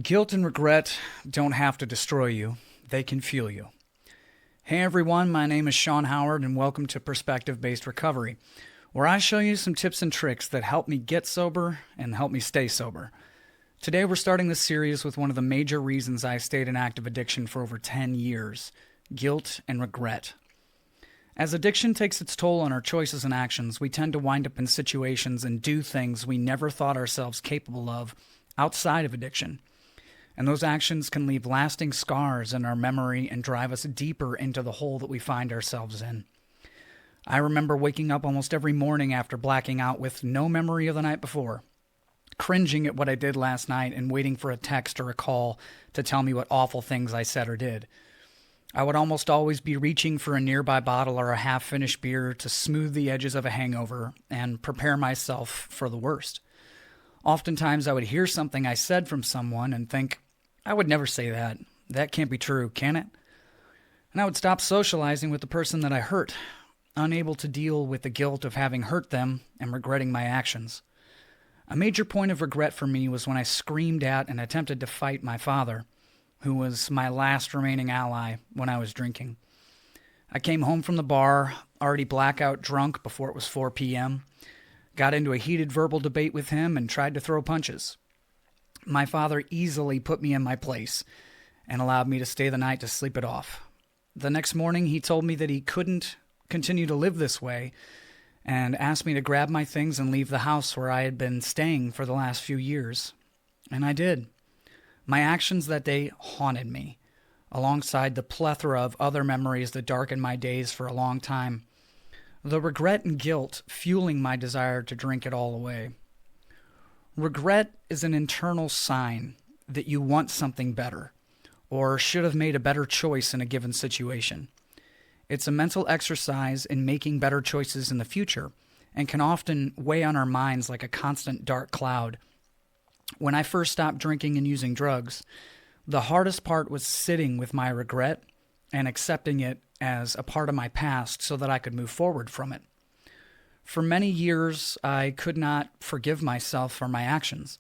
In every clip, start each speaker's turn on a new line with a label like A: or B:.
A: Guilt and regret don't have to destroy you, they can fuel you. Hey everyone, my name is Sean Howard, and welcome to Perspective Based Recovery, where I show you some tips and tricks that help me get sober and help me stay sober. Today we're starting this series with one of the major reasons I stayed in active addiction for over 10 years guilt and regret. As addiction takes its toll on our choices and actions, we tend to wind up in situations and do things we never thought ourselves capable of outside of addiction. And those actions can leave lasting scars in our memory and drive us deeper into the hole that we find ourselves in. I remember waking up almost every morning after blacking out with no memory of the night before, cringing at what I did last night and waiting for a text or a call to tell me what awful things I said or did. I would almost always be reaching for a nearby bottle or a half-finished beer to smooth the edges of a hangover and prepare myself for the worst. Oftentimes I would hear something I said from someone and think, I would never say that. That can't be true, can it? And I would stop socializing with the person that I hurt, unable to deal with the guilt of having hurt them and regretting my actions. A major point of regret for me was when I screamed at and attempted to fight my father, who was my last remaining ally when I was drinking. I came home from the bar, already blackout drunk before it was 4 p.m., got into a heated verbal debate with him and tried to throw punches. My father easily put me in my place and allowed me to stay the night to sleep it off. The next morning, he told me that he couldn't continue to live this way and asked me to grab my things and leave the house where I had been staying for the last few years. And I did. My actions that day haunted me, alongside the plethora of other memories that darkened my days for a long time. The regret and guilt fueling my desire to drink it all away. Regret is an internal sign that you want something better, or should have made a better choice in a given situation. It's a mental exercise in making better choices in the future, and can often weigh on our minds like a constant dark cloud. When I first stopped drinking and using drugs, the hardest part was sitting with my regret and accepting it as a part of my past so that I could move forward from it. For many years, I could not forgive myself for my actions.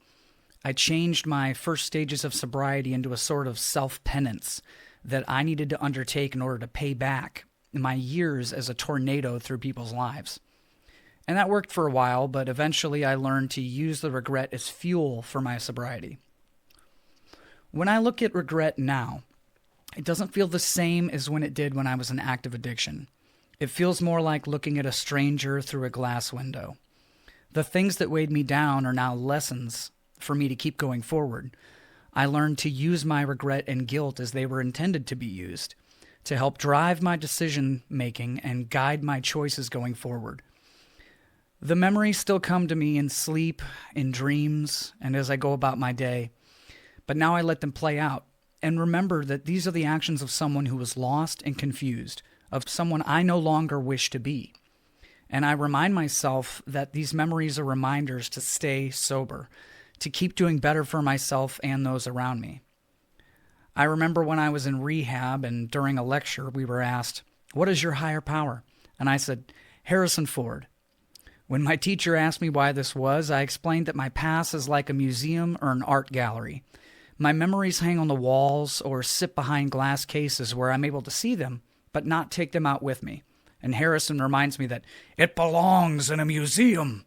A: I changed my first stages of sobriety into a sort of self-penance that I needed to undertake in order to pay back my years as a tornado through people's lives. And that worked for a while, but eventually I learned to use the regret as fuel for my sobriety. When I look at regret now, it doesn't feel the same as when it did when I was in active addiction. It feels more like looking at a stranger through a glass window. The things that weighed me down are now lessons for me to keep going forward. I learned to use my regret and guilt as they were intended to be used, to help drive my decision-making and guide my choices going forward. The memories still come to me in sleep, in dreams, and as I go about my day. But now I let them play out and remember that these are the actions of someone who was lost and confused, of someone I no longer wish to be. And I remind myself that these memories are reminders to stay sober, to keep doing better for myself and those around me. I remember when I was in rehab and during a lecture, we were asked, "What is your higher power?" And I said, "Harrison Ford." When my teacher asked me why this was, I explained that my past is like a museum or an art gallery. My memories hang on the walls or sit behind glass cases where I'm able to see them, but not take them out with me. And Harrison reminds me that it belongs in a museum.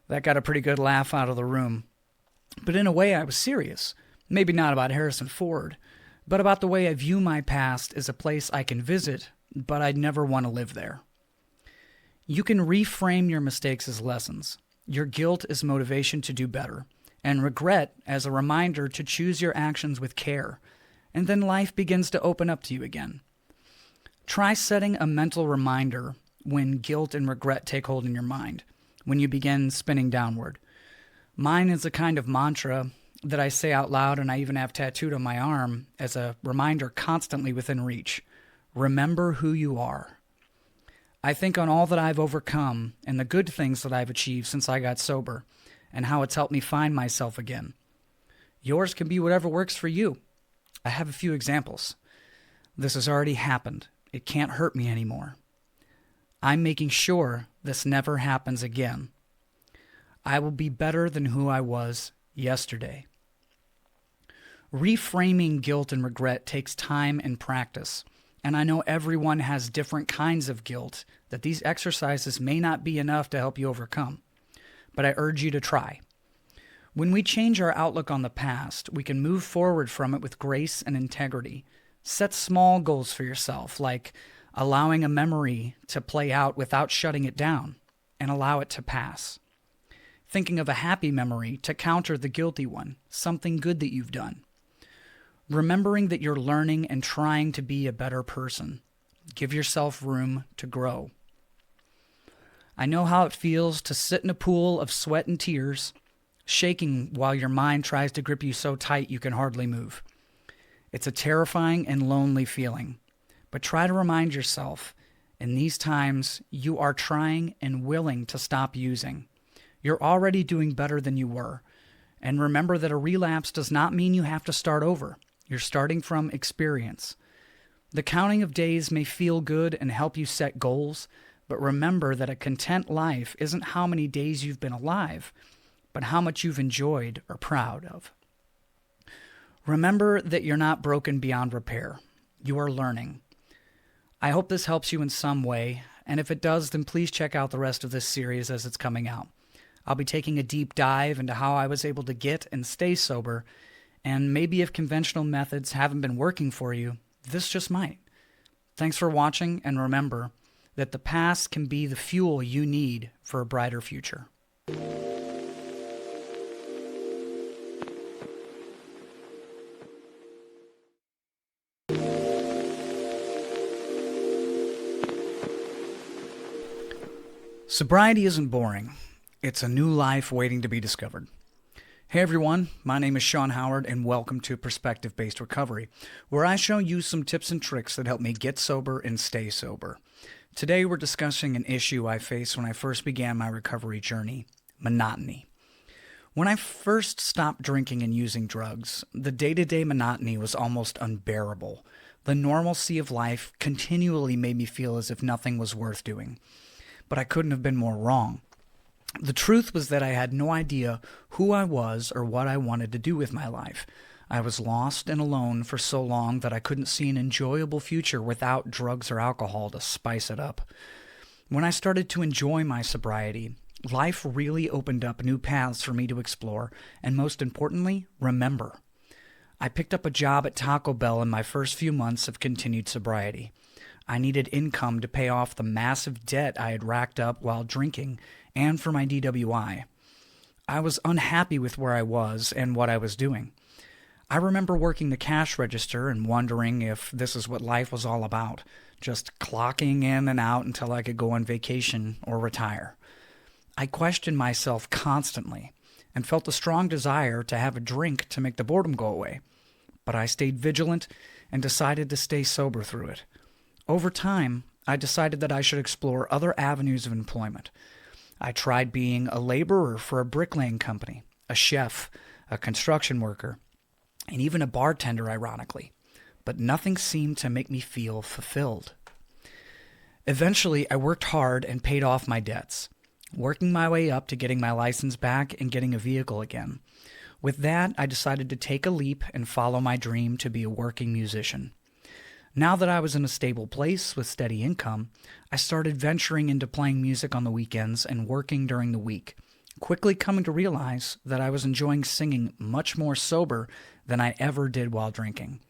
A: That got a pretty good laugh out of the room. But in a way, I was serious. Maybe not about Harrison Ford, but about the way I view my past as a place I can visit, but I'd never want to live there. You can reframe your mistakes as lessons, your guilt as motivation to do better, and regret as a reminder to choose your actions with care, and then life begins to open up to you again. Try setting a mental reminder when guilt and regret take hold in your mind, when you begin spinning downward. Mine is a kind of mantra that I say out loud, and I even have tattooed on my arm as a reminder constantly within reach. Remember who you are. I think on all that I've overcome and the good things that I've achieved since I got sober and how it's helped me find myself again. Yours can be whatever works for you. I have a few examples. This has already happened. It can't hurt me anymore. I'm making sure this never happens again. I will be better than who I was yesterday. Reframing guilt and regret takes time and practice. And I know everyone has different kinds of guilt that these exercises may not be enough to help you overcome. But I urge you to try. When we change our outlook on the past, we can move forward from it with grace and integrity. Set small goals for yourself, like allowing a memory to play out without shutting it down, and allow it to pass. Thinking of a happy memory to counter the guilty one, something good that you've done. Remembering that you're learning and trying to be a better person. Give yourself room to grow. I know how it feels to sit in a pool of sweat and tears, shaking while your mind tries to grip you so tight you can hardly move. It's a terrifying and lonely feeling, but try to remind yourself, in these times, you are trying and willing to stop using. You're already doing better than you were. And remember that a relapse does not mean you have to start over. You're starting from experience. The counting of days may feel good and help you set goals, but remember that a content life isn't how many days you've been alive, but how much you've enjoyed or proud of. Remember that you're not broken beyond repair. You are learning. I hope this helps you in some way, and if it does, then please check out the rest of this series as it's coming out. I'll be taking a deep dive into how I was able to get and stay sober, and maybe if conventional methods haven't been working for you, this just might. Thanks for watching, and remember that the past can be the fuel you need for a brighter future. Sobriety isn't boring. It's a new life waiting to be discovered. Hey everyone, my name is Sean Howard and welcome to Perspective-Based Recovery, where I show you some tips and tricks that help me get sober and stay sober. Today we're discussing an issue I faced when I first began my recovery journey, monotony. When I first stopped drinking and using drugs, the day-to-day monotony was almost unbearable. The normalcy of life continually made me feel as if nothing was worth doing. But I couldn't have been more wrong. The truth was that I had no idea who I was or what I wanted to do with my life. I was lost and alone for so long that I couldn't see an enjoyable future without drugs or alcohol to spice it up. When I started to enjoy my sobriety, life really opened up new paths for me to explore, and most importantly, remember. I picked up a job at Taco Bell in my first few months of continued sobriety. I needed income to pay off the massive debt I had racked up while drinking and for my DWI. I was unhappy with where I was and what I was doing. I remember working the cash register and wondering if this is what life was all about, just clocking in and out until I could go on vacation or retire. I questioned myself constantly and felt a strong desire to have a drink to make the boredom go away. But I stayed vigilant and decided to stay sober through it. Over time, I decided that I should explore other avenues of employment. I tried being a laborer for a bricklaying company, a chef, a construction worker, and even a bartender, ironically. But nothing seemed to make me feel fulfilled. Eventually, I worked hard and paid off my debts, working my way up to getting my license back and getting a vehicle again. With that, I decided to take a leap and follow my dream to be a working musician. Now that I was in a stable place with steady income, I started venturing into playing music on the weekends and working during the week, quickly coming to realize that I was enjoying singing much more sober than I ever did while drinking.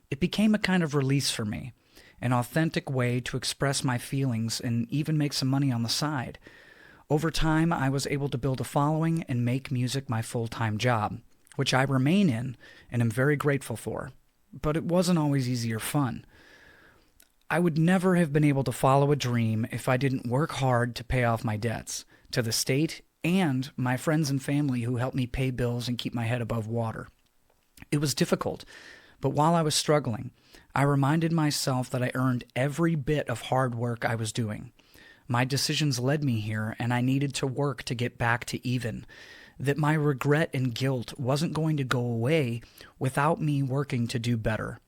A: It became a kind of release for me, an authentic way to express my feelings and even make some money on the side. Over time, I was able to build a following and make music my full-time job, which I remain in and am very grateful for. But it wasn't always easy or fun. I would never have been able to follow a dream if I didn't work hard to pay off my debts, to the state and my friends and family who helped me pay bills and keep my head above water. It was difficult, but while I was struggling, I reminded myself that I earned every bit of hard work I was doing. My decisions led me here, and I needed to work to get back to even. That my regret and guilt wasn't going to go away without me working to do better.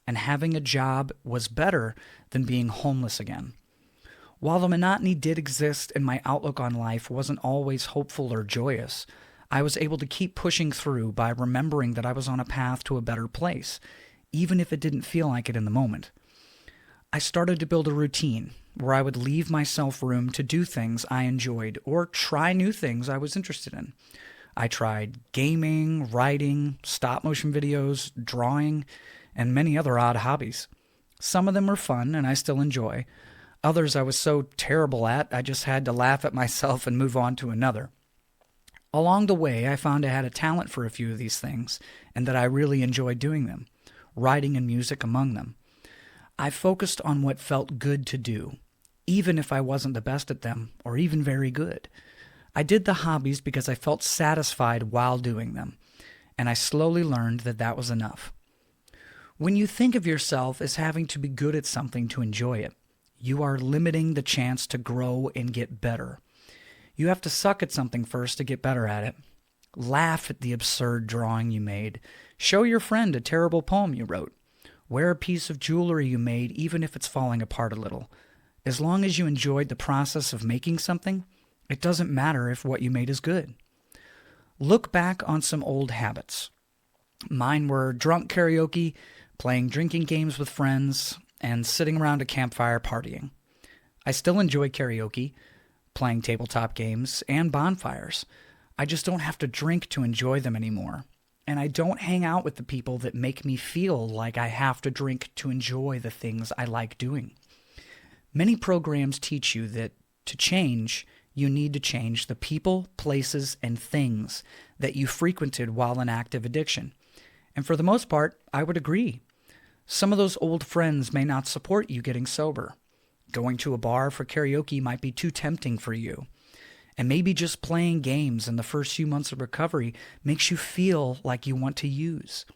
A: And having a job was better than being homeless again. While the monotony did exist and my outlook on life wasn't always hopeful or joyous, I was able to keep pushing through by remembering that I was on a path to a better place, even if it didn't feel like it in the moment. I started to build a routine where I would leave myself room to do things I enjoyed or try new things I was interested in. I tried gaming, writing, stop-motion videos, drawing, and many other odd hobbies. Some of them were fun and I still enjoy. Others I was so terrible at, I just had to laugh at myself and move on to another. Along the way, I found I had a talent for a few of these things and that I really enjoyed doing them, writing and music among them. I focused on what felt good to do, even if I wasn't the best at them or even very good. I did the hobbies because I felt satisfied while doing them, and I slowly learned that that was enough. When you think of yourself as having to be good at something to enjoy it, you are limiting the chance to grow and get better. You have to suck at something first to get better at it. Laugh at the absurd drawing you made. Show your friend a terrible poem you wrote. Wear a piece of jewelry you made, even if it's falling apart a little. As long as you enjoyed the process of making something, it doesn't matter if what you made is good. Look back on some old habits. Mine were drunk karaoke, playing drinking games with friends, and sitting around a campfire partying. I still enjoy karaoke, playing tabletop games, and bonfires. I just don't have to drink to enjoy them anymore. And I don't hang out with the people that make me feel like I have to drink to enjoy the things I like doing. Many programs teach you that to change, you need to change the people, places, and things that you frequented while in active addiction. And for the most part, I would agree. Some of those old friends may not support you getting sober. Going to a bar for karaoke might be too tempting for you. And maybe just playing games in the first few months of recovery makes you feel like you want to use.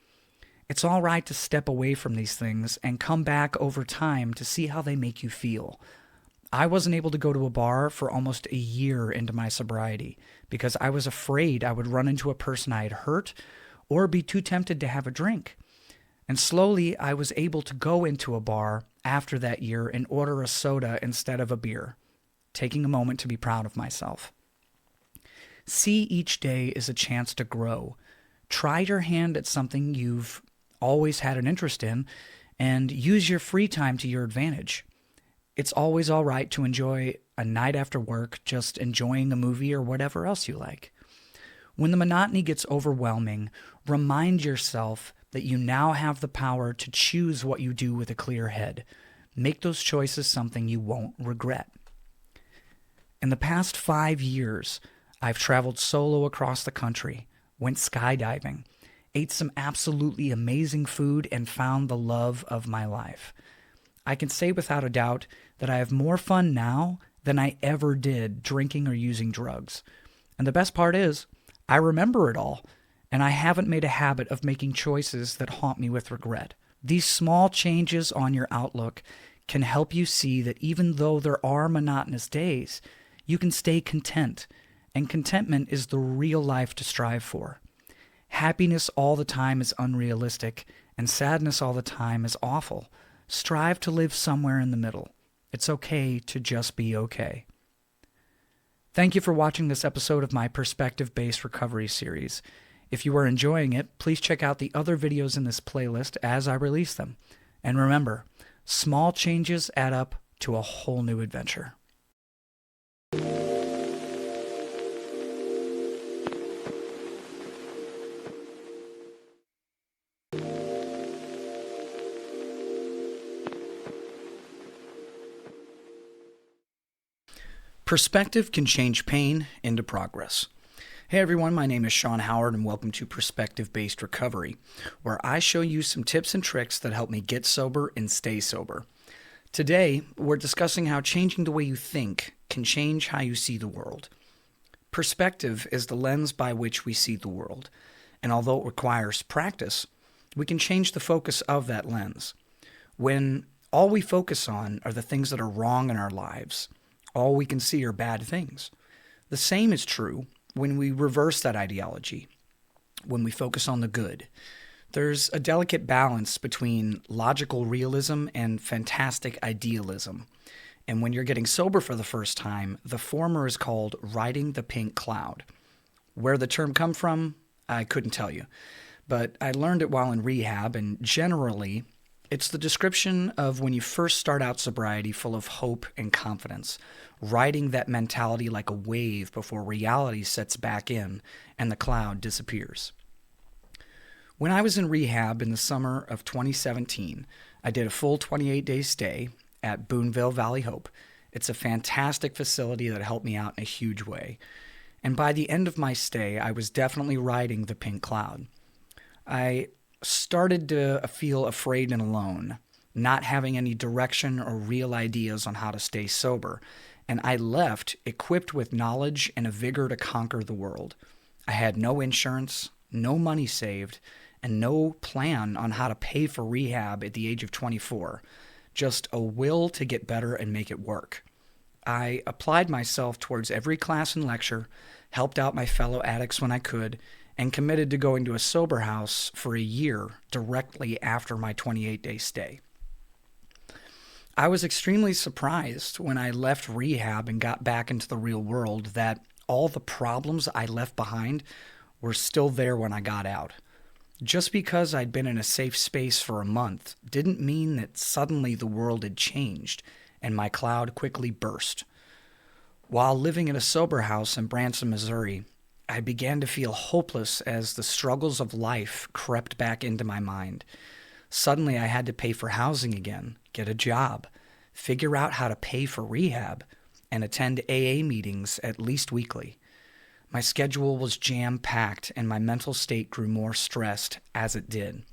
A: It's all right to step away from these things and come back over time to see how they make you feel. I wasn't able to go to a bar for almost a year into my sobriety because I was afraid I would run into a person I had hurt or be too tempted to have a drink. And slowly I was able to go into a bar after that year and order a soda instead of a beer, taking a moment to be proud of myself. See each day as a chance to grow. Try your hand at something you've always had an interest in and use your free time to your advantage. It's always all right to enjoy a night after work, just enjoying a movie or whatever else you like. When the monotony gets overwhelming, remind yourself that you now have the power to choose what you do with a clear head. Make those choices something you won't regret. In the past 5 years, I've traveled solo across the country, went skydiving, ate some absolutely amazing food, and found the love of my life. I can say without a doubt that I have more fun now than I ever did drinking or using drugs. And the best part is, I remember it all, and I haven't made a habit of making choices that haunt me with regret. These small changes on your outlook can help you see that even though there are monotonous days, you can stay content, and contentment is the real life to strive for. Happiness all the time is unrealistic, and sadness all the time is awful. Strive to live somewhere in the middle. It's okay to just be okay. Thank you for watching this episode of my Perspective-Based Recovery series. If you are enjoying it, please check out the other videos in this playlist as I release them. And remember, small changes add up to a whole new adventure. Perspective can change pain into progress. Hey everyone, my name is Sean Howard and welcome to Perspective-Based Recovery, where I show you some tips and tricks that help me get sober and stay sober. Today, we're discussing how changing the way you think can change how you see the world. Perspective is the lens by which we see the world, and although it requires practice, we can change the focus of that lens. When all we focus on are the things that are wrong in our lives, all we can see are bad things. The same is true when we reverse that ideology, when we focus on the good. There's a delicate balance between logical realism and fantastic idealism. And when you're getting sober for the first time, the former is called riding the pink cloud. Where the term come from, I couldn't tell you. But I learned it while in rehab, and generally, it's the description of when you first start out sobriety full of hope and confidence, riding that mentality like a wave before reality sets back in and the cloud disappears. When I was in rehab in the summer of 2017, I did a full 28-day stay at Boonville Valley Hope. It's a fantastic facility that helped me out in a huge way. And by the end of my stay, I was definitely riding the pink cloud. I started to feel afraid and alone, not having any direction or real ideas on how to stay sober, and I left equipped with knowledge and a vigor to conquer the world. I had no insurance, no money saved, and no plan on how to pay for rehab at the age of 24, just a will to get better and make it work. I applied myself towards every class and lecture, helped out my fellow addicts when I could, and committed to going to a sober house for a year directly after my 28-day stay. I was extremely surprised when I left rehab and got back into the real world that all the problems I left behind were still there when I got out. Just because I'd been in a safe space for a month didn't mean that suddenly the world had changed and my cloud quickly burst. While living in a sober house in Branson, Missouri, I began to feel hopeless as the struggles of life crept back into my mind. Suddenly I had to pay for housing again, get a job, figure out how to pay for rehab, and attend AA meetings at least weekly. My schedule was jam-packed and my mental state grew more stressed as it did.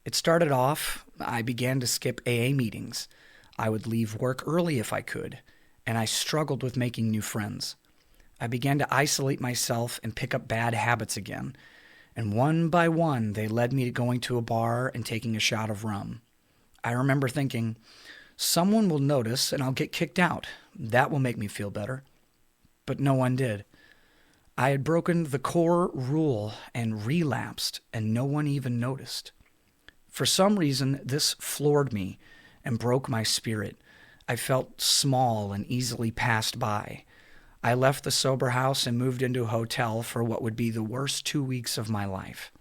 A: It started off, I began to skip AA meetings. I would leave work early if I could, and I struggled with making new friends. I began to isolate myself and pick up bad habits again, and one by one they led me to going to a bar and taking a shot of rum. I remember thinking, someone will notice and I'll get kicked out. That will make me feel better. But no one did. I had broken the core rule and relapsed, and no one even noticed. For some reason, this floored me and broke my spirit. I felt small and easily passed by. I left the sober house and moved into a hotel for what would be the worst 2 weeks of my life.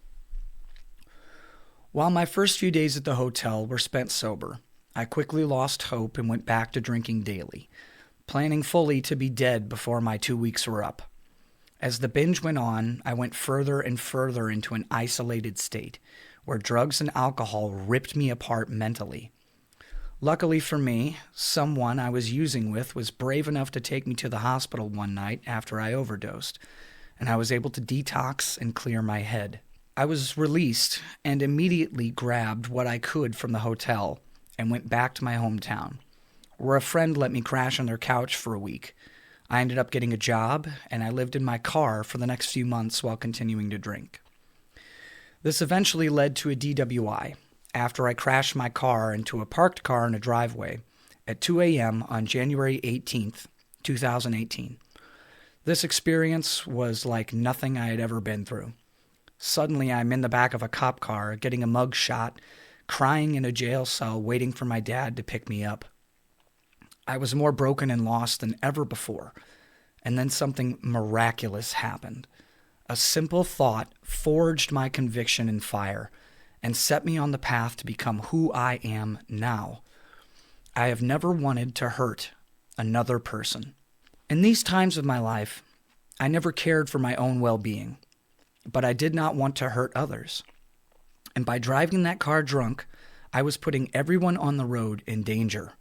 A: While my first few days at the hotel were spent sober, I quickly lost hope and went back to drinking daily, planning fully to be dead before my 2 weeks were up. As the binge went on, I went further and further into an isolated state, where drugs and alcohol ripped me apart mentally. Luckily for me, someone I was using with was brave enough to take me to the hospital one night after I overdosed, and I was able to detox and clear my head. I was released and immediately grabbed what I could from the hotel and went back to my hometown, where a friend let me crash on their couch for a week. I ended up getting a job, and I lived in my car for the next few months while continuing to drink. This eventually led to a DWI, after I crashed my car into a parked car in a driveway at 2 a.m. on January 18th, 2018. This experience was like nothing I had ever been through. Suddenly, I'm in the back of a cop car, getting a mug shot, crying in a jail cell, waiting for my dad to pick me up. I was more broken and lost than ever before, and then something miraculous happened. A simple thought forged my conviction in fire and set me on the path to become who I am now. I have never wanted to hurt another person. In these times of my life, I never cared for my own well-being, but I did not want to hurt others. And by driving that car drunk, I was putting everyone on the road in danger.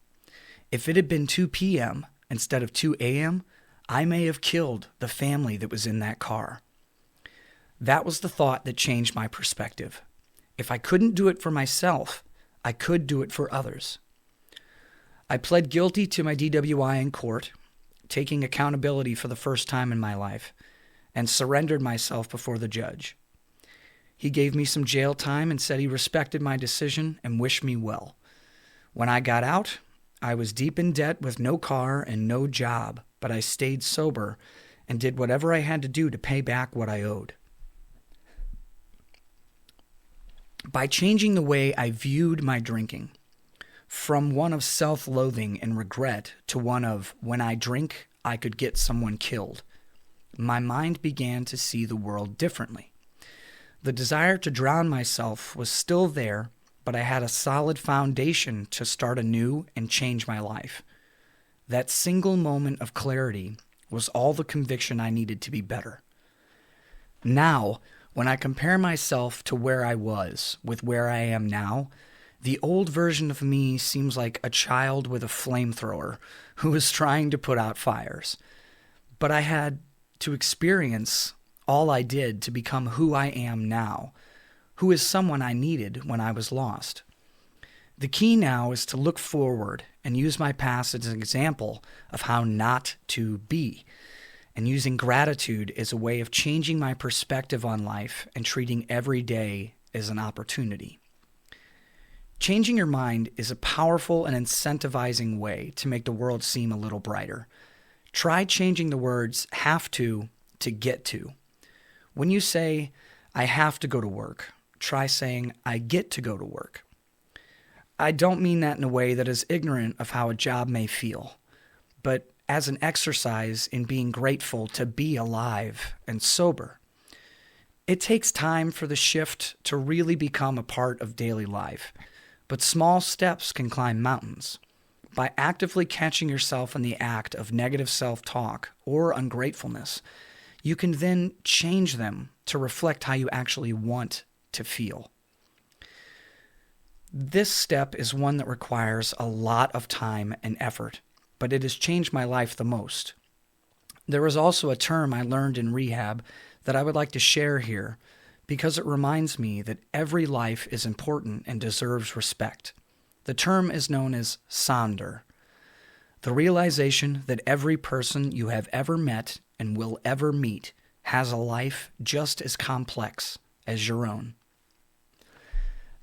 A: If it had been 2 p.m. instead of 2 a.m., I may have killed the family that was in that car. That was the thought that changed my perspective. If I couldn't do it for myself, I could do it for others. I pled guilty to my DWI in court, taking accountability for the first time in my life, and surrendered myself before the judge. He gave me some jail time and said he respected my decision and wished me well. When I got out, I was deep in debt with no car and no job, but I stayed sober and did whatever I had to do to pay back what I owed. By changing the way I viewed my drinking, from one of self-loathing and regret to one of, when I drink, I could get someone killed, my mind began to see the world differently. The desire to drown myself was still there, but I had a solid foundation to start anew and change my life. That single moment of clarity was all the conviction I needed to be better. Now, when I compare myself to where I was with where I am now, the old version of me seems like a child with a flamethrower who is trying to put out fires. But I had to experience all I did to become who I am now, who is someone I needed when I was lost. The key now is to look forward and use my past as an example of how not to be, and using gratitude as a way of changing my perspective on life and treating every day as an opportunity. Changing your mind is a powerful and incentivizing way to make the world seem a little brighter. Try changing the words have to get to. When you say, I have to go to work, try saying, I get to go to work. I don't mean that in a way that is ignorant of how a job may feel, but as an exercise in being grateful to be alive and sober. It takes time for the shift to really become a part of daily life, but small steps can climb mountains. By actively catching yourself in the act of negative self-talk or ungratefulness, you can then change them to reflect how you actually want to feel. This step is one that requires a lot of time and effort, but it has changed my life the most. There is also a term I learned in rehab that I would like to share here because it reminds me that every life is important and deserves respect. The term is known as Sonder. The realization that every person you have ever met and will ever meet has a life just as complex as your own.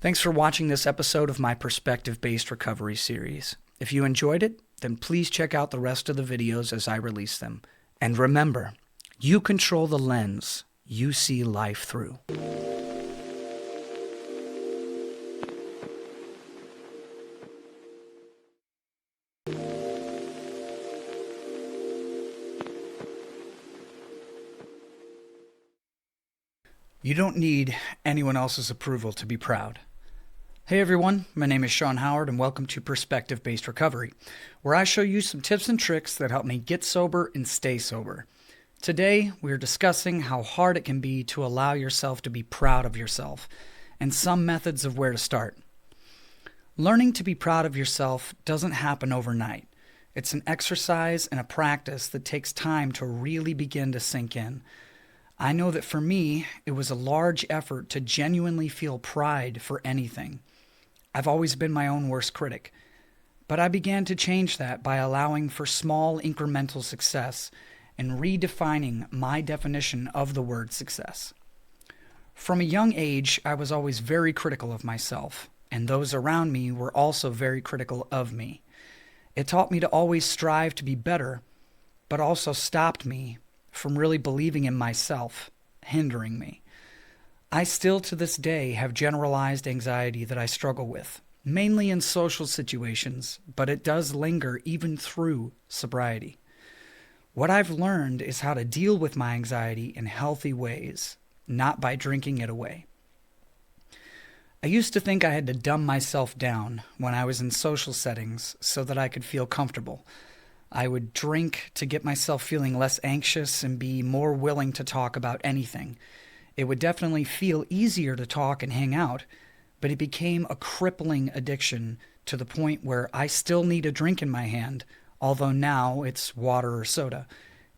A: Thanks for watching this episode of my Perspective-Based Recovery series. If you enjoyed it, then please check out the rest of the videos as I release them. And remember, you control the lens you see life through. You don't need anyone else's approval to be proud. Hey everyone, my name is Sean Howard and welcome to Perspective-Based Recovery, where I show you some tips and tricks that help me get sober and stay sober. Today, we are discussing how hard it can be to allow yourself to be proud of yourself and some methods of where to start. Learning to be proud of yourself doesn't happen overnight. It's an exercise and a practice that takes time to really begin to sink in. I know that for me, it was a large effort to genuinely feel pride for anything. I've always been my own worst critic, but I began to change that by allowing for small incremental success and redefining my definition of the word success. From a young age, I was always very critical of myself, and those around me were also very critical of me. It taught me to always strive to be better, but also stopped me from really believing in myself, hindering me. I still to this day have generalized anxiety that I struggle with, mainly in social situations, but it does linger even through sobriety. What I've learned is how to deal with my anxiety in healthy ways, not by drinking it away. I used to think I had to dumb myself down when I was in social settings so that I could feel comfortable. I would drink to get myself feeling less anxious and be more willing to talk about anything. It would definitely feel easier to talk and hang out, but it became a crippling addiction to the point where I still need a drink in my hand, although now it's water or soda,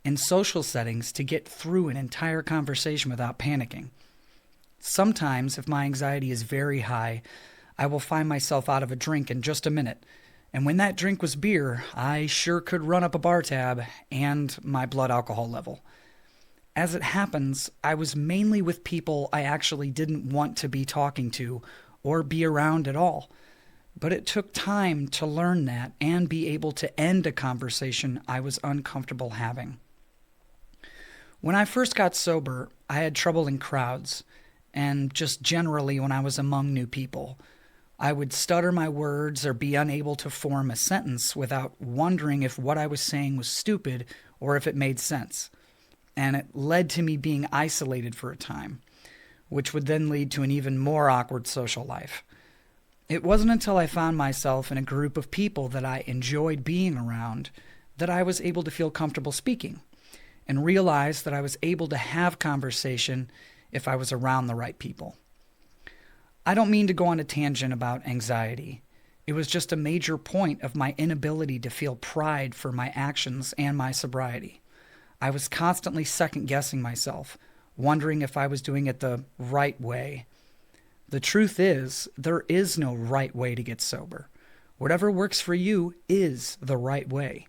A: in social settings to get through an entire conversation without panicking. Sometimes, if my anxiety is very high, I will find myself out of a drink in just a minute. And when that drink was beer, I sure could run up a bar tab and my blood alcohol level. As it happens, I was mainly with people I actually didn't want to be talking to or be around at all. But it took time to learn that and be able to end a conversation I was uncomfortable having. When I first got sober, I had trouble in crowds, and just generally when I was among new people. I would stutter my words or be unable to form a sentence without wondering if what I was saying was stupid or if it made sense. and it led to me being isolated for a time, which would then lead to an even more awkward social life. It wasn't until I found myself in a group of people that I enjoyed being around that I was able to feel comfortable speaking and realized that I was able to have conversation if I was around the right people. I don't mean to go on a tangent about anxiety. It was just a major point of my inability to feel pride for my actions and my sobriety. I was constantly second-guessing myself, wondering if I was doing it the right way. The truth is, there is no right way to get sober. Whatever works for you is the right way.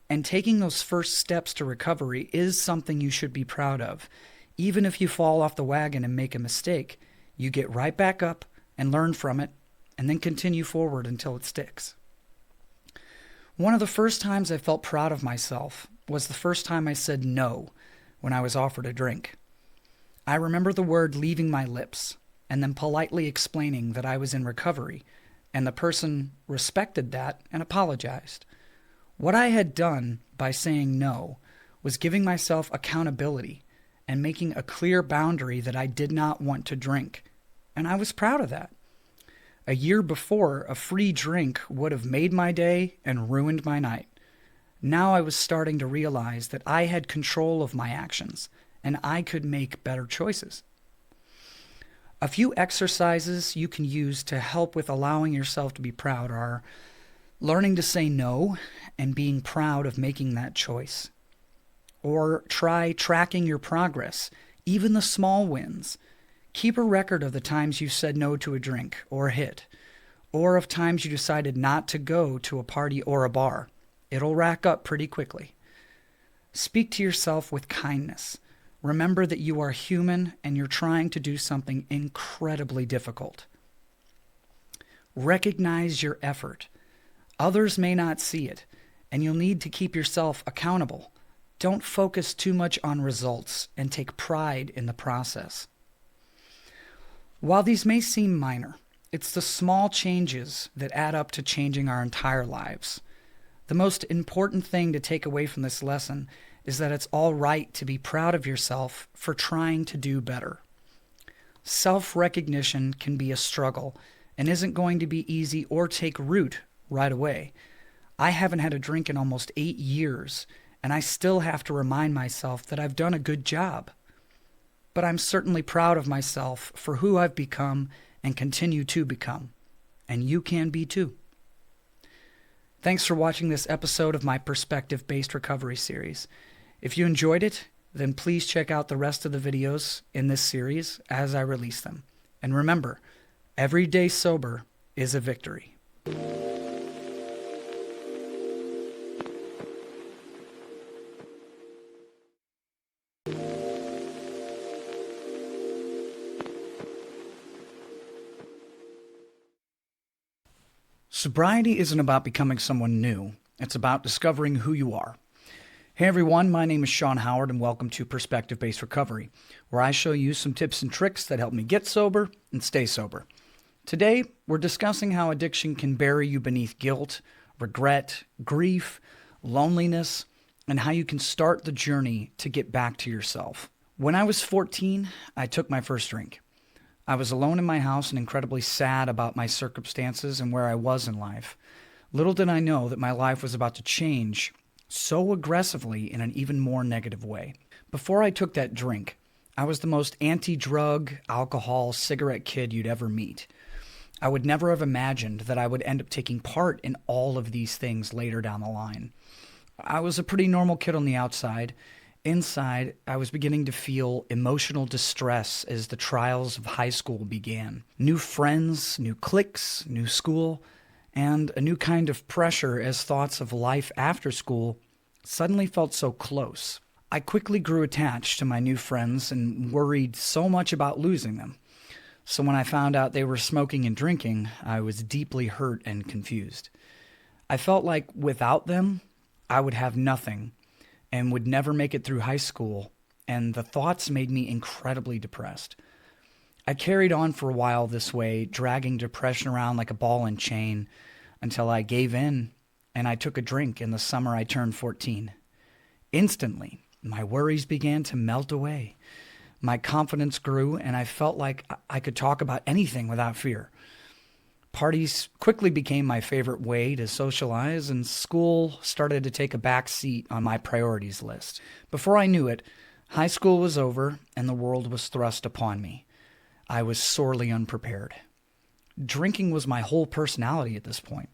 A: And taking those first steps to recovery is something you should be proud of. Even if you fall off the wagon and make a mistake, you get right back up and learn from it, and then continue forward until it sticks. One of the first times I felt proud of myself was the first time I said no when I was offered a drink. I remember the word leaving my lips, and then politely explaining that I was in recovery, and the person respected that and apologized. What I had done by saying no was giving myself accountability and making a clear boundary that I did not want to drink, and I was proud of that. A year before, a free drink would have made my day and ruined my night. Now I was starting to realize that I had control of my actions, and I could make better choices. A few exercises you can use to help with allowing yourself to be proud are learning to say no and being proud of making that choice. Or try tracking your progress, even the small wins. Keep a record of the times you said no to a drink or a hit, or of times you decided not to go to a party or a bar. It'll rack up pretty quickly. Speak to yourself with kindness. Remember that you are human and you're trying to do something incredibly difficult. Recognize your effort. Others may not see it, and you'll need to keep yourself accountable. Don't focus too much on results and take pride in the process. While these may seem minor, it's the small changes that add up to changing our entire lives. The most important thing to take away from this lesson is that it's all right to be proud of yourself for trying to do better. Self-recognition can be a struggle and isn't going to be easy or take root right away. I haven't had a drink in almost 8 years, and I still have to remind myself that I've done a good job. But I'm certainly proud of myself for who I've become and continue to become. And you can be too. Thanks for watching this episode of my Perspective-Based Recovery series. If you enjoyed it, then please check out the rest of the videos in this series as I release them. And remember, every day sober is a victory. Sobriety isn't about becoming someone new. It's about discovering who you are. Hey everyone, my name is Sean Howard and welcome to Perspective-Based Recovery, where I show you some tips and tricks that help me get sober and stay sober. Today, we're discussing how addiction can bury you beneath guilt, regret, grief, loneliness, and how you can start the journey to get back to yourself. When I was 14, I took my first drink. I was alone in my house and incredibly sad about my circumstances and where I was in life. Little did I know that my life was about to change so aggressively in an even more negative way. Before I took that drink, I was the most anti-drug, alcohol, cigarette kid you'd ever meet. I would never have imagined that I would end up taking part in all of these things later down the line. I was a pretty normal kid on the outside. Inside, I was beginning to feel emotional distress as the trials of high school began. New friends, new cliques, new school, and a new kind of pressure as thoughts of life after school suddenly felt so close. I quickly grew attached to my new friends and worried so much about losing them. So when I found out they were smoking and drinking, I was deeply hurt and confused. I felt like without them, I would have nothing and would never make it through high school, and the thoughts made me incredibly depressed. I carried on for a while this way, dragging depression around like a ball and chain, until I gave in and I took a drink in the summer I turned 14. Instantly, My worries began to melt away. My confidence grew, and I felt like I could talk about anything without fear. Parties quickly became my favorite way to socialize, and school started to take a back seat on my priorities list. Before I knew it, high school was over, and the world was thrust upon me. I was sorely unprepared. Drinking was my whole personality at this point.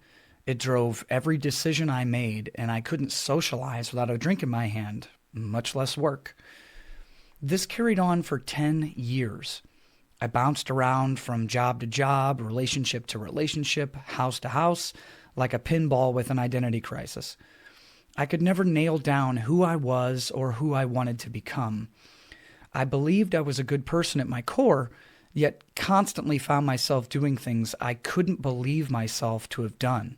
A: It drove every decision I made, and I couldn't socialize without a drink in my hand, much less work. This carried on for 10 years. I bounced around from job to job, relationship to relationship, house to house, like a pinball with an identity crisis. I could never nail down who I was or who I wanted to become. I believed I was a good person at my core, yet constantly found myself doing things I couldn't believe myself to have done.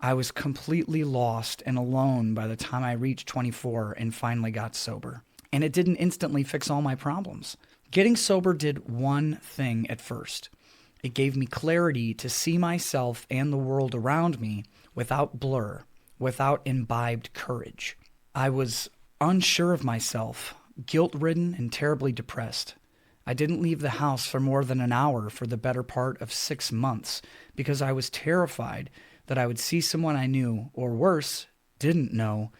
A: I was completely lost and alone by the time I reached 24 and finally got sober. And it didn't instantly fix all my problems. Getting sober did one thing at first. It gave me clarity to see myself and the world around me without blur, without imbibed courage. I was unsure of myself, guilt-ridden and terribly depressed. I didn't leave the house for more than an hour for the better part of 6 months because I was terrified that I would see someone I knew, or worse, didn't know,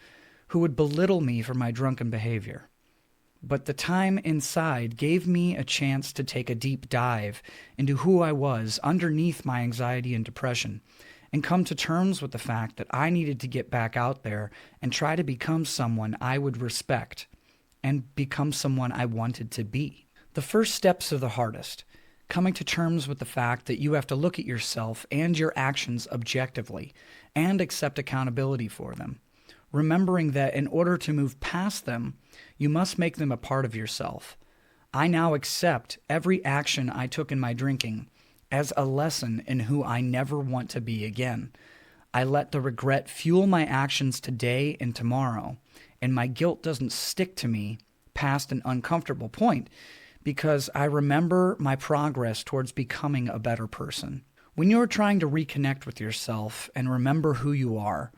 A: who would belittle me for my drunken behavior. But the time inside gave me a chance to take a deep dive into who I was underneath my anxiety and depression, and come to terms with the fact that I needed to get back out there and try to become someone I would respect and become someone I wanted to be. The first steps are the hardest, coming to terms with the fact that you have to look at yourself and your actions objectively and accept accountability for them, remembering that in order to move past them, you must make them a part of yourself. I now accept every action I took in my drinking as a lesson in who I never want to be again. I let the regret fuel my actions today and tomorrow, and my guilt doesn't stick to me past an uncomfortable point because I remember my progress towards becoming a better person. When you're trying to reconnect with yourself and remember who you are,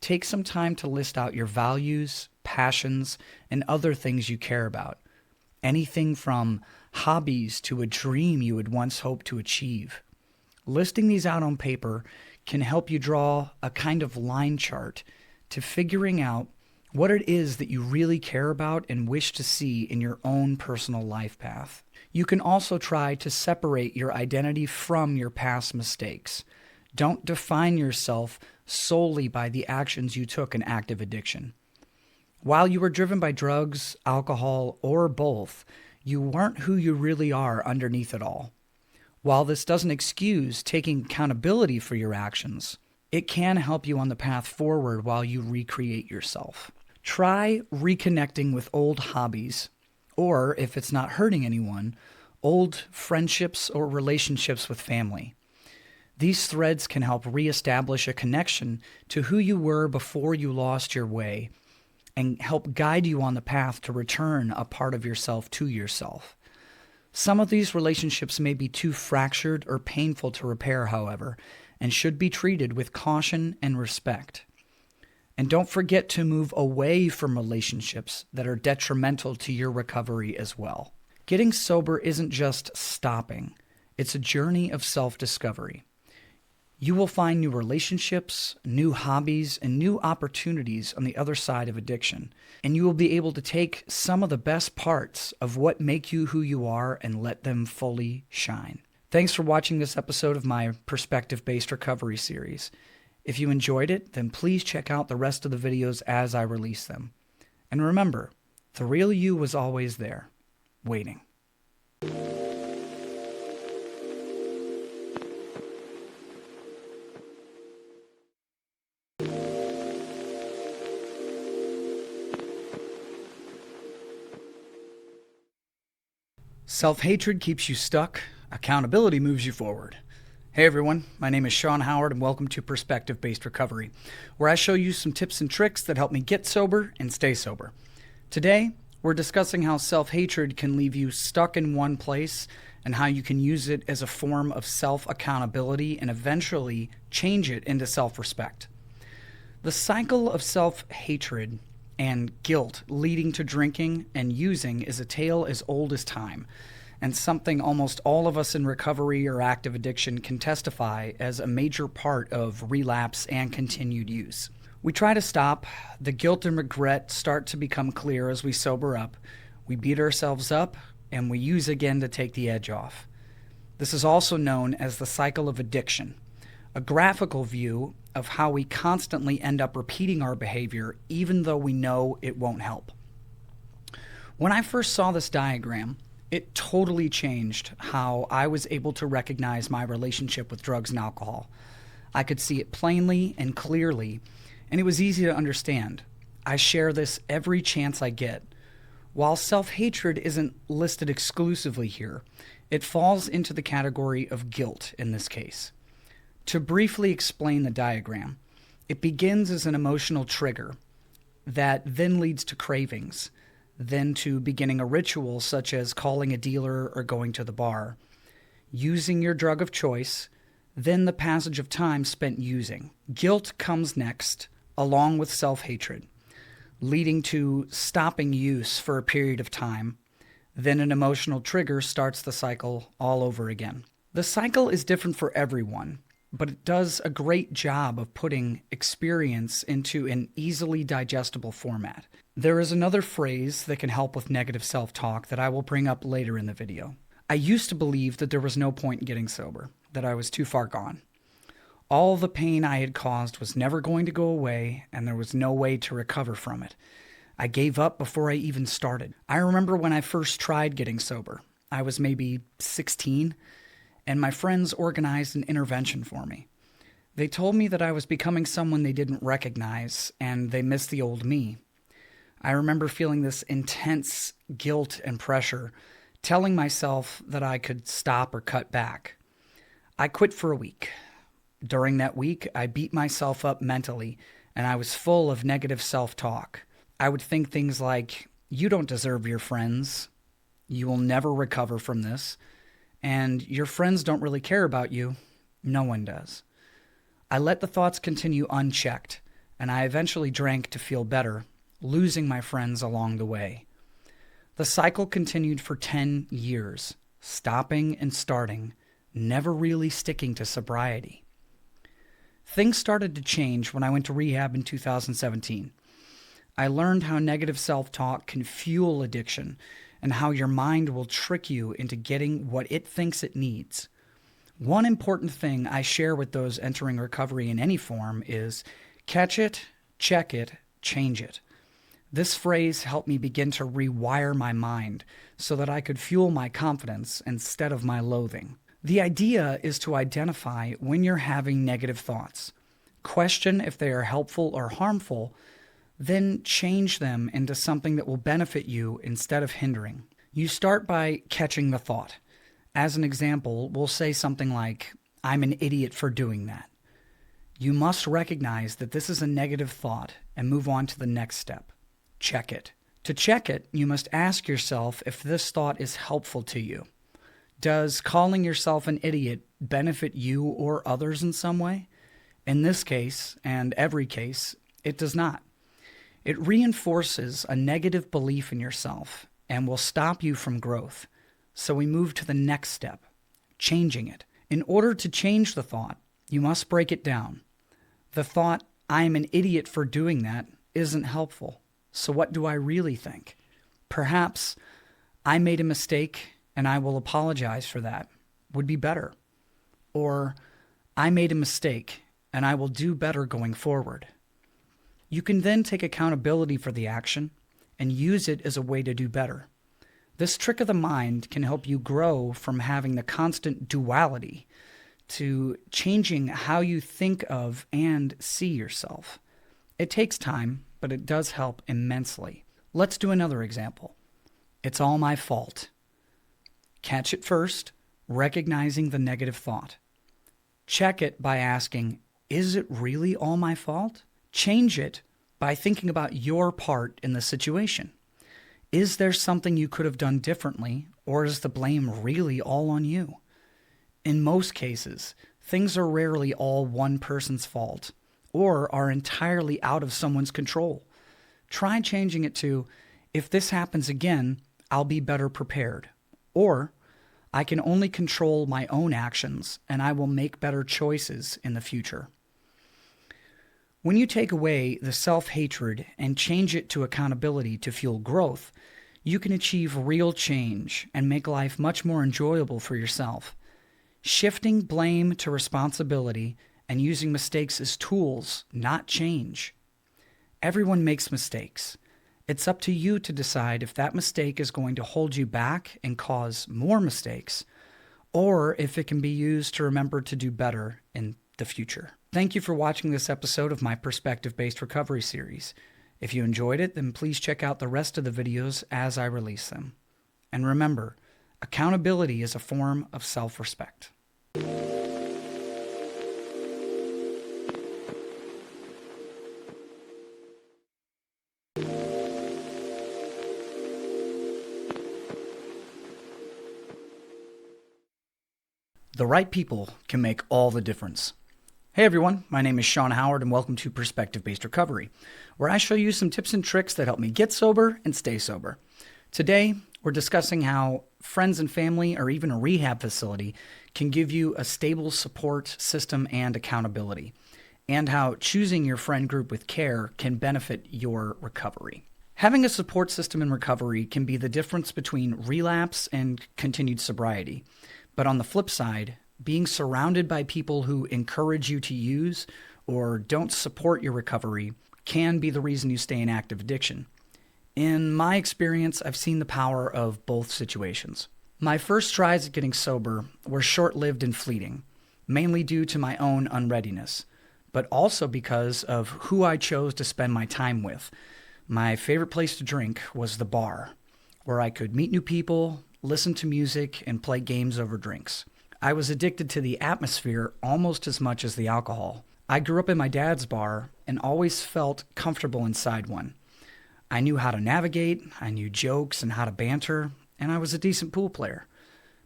A: take some time to list out your values, passions, and other things you care about. Anything from hobbies to a dream you had once hoped to achieve. Listing these out on paper can help you draw a kind of line chart to figuring out what it is that you really care about and wish to see in your own personal life path. You can also try to separate your identity from your past mistakes. Don't define yourself solely by the actions you took in active addiction. While you were driven by drugs, alcohol, or both, you weren't who you really are underneath it all. While this doesn't excuse taking accountability for your actions, it can help you on the path forward while you recreate yourself. Try reconnecting with old hobbies, or if it's not hurting anyone, old friendships or relationships with family. These threads can help reestablish a connection to who you were before you lost your way and help guide you on the path to return a part of yourself to yourself. Some of these relationships may be too fractured or painful to repair, however, and should be treated with caution and respect. And don't forget to move away from relationships that are detrimental to your recovery as well. Getting sober isn't just stopping. It's a journey of self-discovery. You will find new relationships, new hobbies, and new opportunities on the other side of addiction. And you will be able to take some of the best parts of what make you who you are and let them fully shine. Thanks for watching this episode of my Perspective-Based Recovery series. If you enjoyed it, then please check out the rest of the videos as I release them. And remember, the real you was always there, waiting. Self-hatred keeps you stuck. Accountability moves you forward. Hey everyone, my name is Sean Howard and welcome to Perspective-Based Recovery, where I show you some tips and tricks that help me get sober and stay sober. Today, we're discussing how self-hatred can leave you stuck in one place and how you can use it as a form of self-accountability and eventually change it into self-respect. The cycle of self-hatred and guilt leading to drinking and using is a tale as old as time, and something almost all of us in recovery or active addiction can testify as a major part of relapse and continued use. We try to stop. The guilt and regret start to become clear as we sober up. We beat ourselves up, and we use again to take the edge off. This is also known as the cycle of addiction, a graphical view of how we constantly end up repeating our behavior even though we know it won't help. When I first saw this diagram, it totally changed how I was able to recognize my relationship with drugs and alcohol. I could see it plainly and clearly, and it was easy to understand. I share this every chance I get. While self-hatred isn't listed exclusively here, it falls into the category of guilt in this case. To briefly explain the diagram, it begins as an emotional trigger that then leads to cravings, then to beginning a ritual such as calling a dealer or going to the bar, using your drug of choice, then the passage of time spent using. Guilt comes next, along with self-hatred, leading to stopping use for a period of time. Then an emotional trigger starts the cycle all over again. The cycle is different for everyone, but it does a great job of putting experience into an easily digestible format. There is another phrase that can help with negative self-talk that I will bring up later in the video. I used to believe that there was no point in getting sober, that I was too far gone. All the pain I had caused was never going to go away, and there was no way to recover from it. I gave up before I even started. I remember when I first tried getting sober. I was maybe 16, and my friends organized an intervention for me. They told me that I was becoming someone they didn't recognize, and they missed the old me. I remember feeling this intense guilt and pressure, telling myself that I could stop or cut back. I quit for a week. During that week, I beat myself up mentally, and I was full of negative self-talk. I would think things like, "You don't deserve your friends. You will never recover from this. And your friends don't really care about you. No one does." I let the thoughts continue unchecked, and I eventually drank to feel better, losing my friends along the way. The cycle continued for 10 years, stopping and starting, never really sticking to sobriety. Things started to change when I went to rehab in 2017. I learned how negative self-talk can fuel addiction and how your mind will trick you into getting what it thinks it needs. One important thing I share with those entering recovery in any form is catch it, check it, change it. This phrase helped me begin to rewire my mind so that I could fuel my confidence instead of my loathing. The idea is to identify when you're having negative thoughts, question if they are helpful or harmful, then change them into something that will benefit you instead of hindering. You start by catching the thought. As an example, we'll say something like, "I'm an idiot for doing that." You must recognize that this is a negative thought and move on to the next step. Check it. To check it, you must ask yourself if this thought is helpful to you. Does calling yourself an idiot benefit you or others in some way? In this case, and every case, it does not. It reinforces a negative belief in yourself and will stop you from growth. So we move to the next step, changing it. In order to change the thought, you must break it down. The thought, "I am an idiot for doing that," isn't helpful. So what do I really think? Perhaps, "I made a mistake and I will apologize for that," would be better. Or, "I made a mistake and I will do better going forward." You can then take accountability for the action and use it as a way to do better. This trick of the mind can help you grow from having the constant duality to changing how you think of and see yourself. It takes time, but it does help immensely. Let's do another example. "It's all my fault." Catch it first, recognizing the negative thought. Check it by asking, "Is it really all my fault?" Change it by thinking about your part in the situation. Is there something you could have done differently, or is the blame really all on you? In most cases, things are rarely all one person's fault, or are entirely out of someone's control. Try changing it to, if this happens again, I'll be better prepared. Or, I can only control my own actions and I will make better choices in the future. When you take away the self-hatred and change it to accountability to fuel growth, you can achieve real change and make life much more enjoyable for yourself. Shifting blame to responsibility and using mistakes as tools, not change. Everyone makes mistakes. It's up to you to decide if that mistake is going to hold you back and cause more mistakes, or if it can be used to remember to do better in the future. Thank you for watching this episode of my Perspective-Based Recovery series. If you enjoyed it, then please check out the rest of the videos as I release them. And remember, accountability is a form of self-respect. The right people can make all the difference. Hey everyone, my name is Sean Howard and welcome to Perspective-Based Recovery, where I show you some tips and tricks that help me get sober and stay sober. Today, we're discussing how friends and family or even a rehab facility can give you a stable support system and accountability, and how choosing your friend group with care can benefit your recovery. Having a support system in recovery can be the difference between relapse and continued sobriety. But on the flip side, being surrounded by people who encourage you to use or don't support your recovery can be the reason you stay in active addiction. In my experience, I've seen the power of both situations. My first tries at getting sober were short-lived and fleeting, mainly due to my own unreadiness, but also because of who I chose to spend my time with. My favorite place to drink was the bar, where I could meet new people, listen to music, and play games over drinks. I was addicted to the atmosphere almost as much as the alcohol. I grew up in my dad's bar and always felt comfortable inside one. I knew how to navigate, I knew jokes and how to banter, and I was a decent pool player.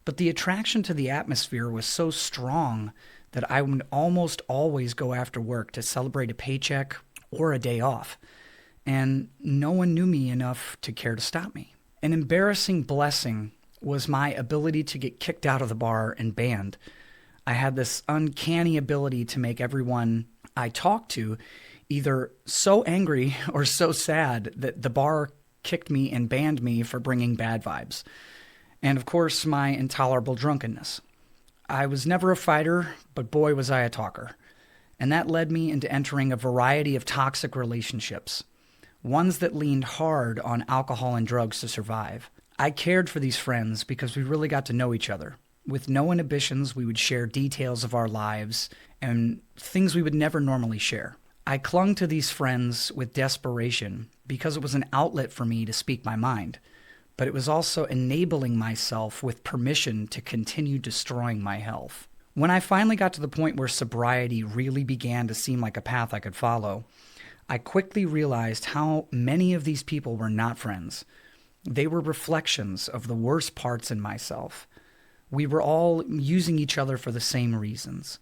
A: But the attraction to the atmosphere was so strong that I would almost always go after work to celebrate a paycheck or a day off. And no one knew me enough to care to stop me. An embarrassing blessing was my ability to get kicked out of the bar and banned. I had this uncanny ability to make everyone I talked to either so angry or so sad that the bar kicked me and banned me for bringing bad vibes. And of course, my intolerable drunkenness. I was never a fighter, but boy was I a talker. And that led me into entering a variety of toxic relationships, ones that leaned hard on alcohol and drugs to survive. I cared for these friends because we really got to know each other. With no inhibitions, we would share details of our lives and things we would never normally share. I clung to these friends with desperation because it was an outlet for me to speak my mind, but it was also enabling myself with permission to continue destroying my health. When I finally got to the point where sobriety really began to seem like a path I could follow, I quickly realized how many of these people were not friends. They were reflections of the worst parts in myself. We were all using each other for the same reasons,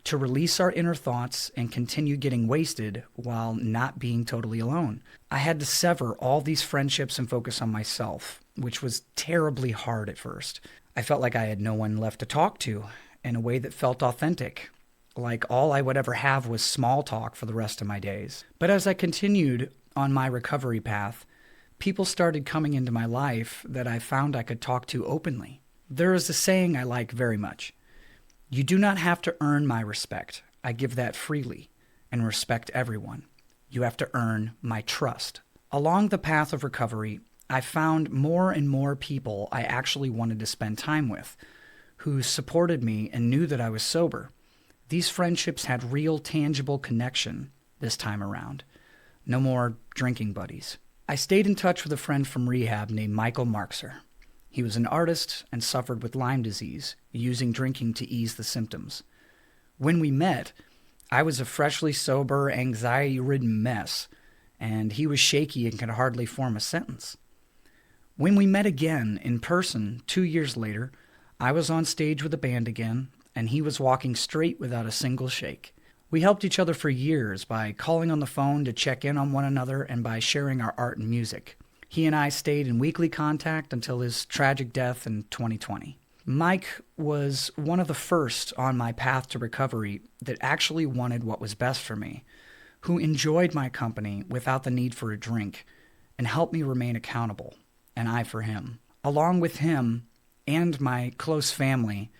A: to release our inner thoughts and continue getting wasted while not being totally alone. I had to sever all these friendships and focus on myself, which was terribly hard at first. I felt like I had no one left to talk to in a way that felt authentic, like all I would ever have was small talk for the rest of my days. But as I continued on my recovery path, people started coming into my life that I found I could talk to openly. There is a saying I like very much. You do not have to earn my respect. I give that freely and respect everyone. You have to earn my trust. Along the path of recovery, I found more and more people I actually wanted to spend time with, who supported me and knew that I was sober. These friendships had real, tangible connection this time around. No more drinking buddies. I stayed in touch with a friend from rehab named Michael Markser. He was an artist and suffered with Lyme disease, using drinking to ease the symptoms. When we met, I was a freshly sober, anxiety-ridden mess, and he was shaky and could hardly form a sentence. When we met again in person 2 years later, I was on stage with a band again, and he was walking straight without a single shake. We helped each other for years by calling on the phone to check in on one another and by sharing our art and music. He and I stayed in weekly contact until his tragic death in 2020. Mike was one of the first on my path to recovery that actually wanted what was best for me, who enjoyed my company without the need for a drink, and helped me remain accountable, and I for him. Along with him and my close family,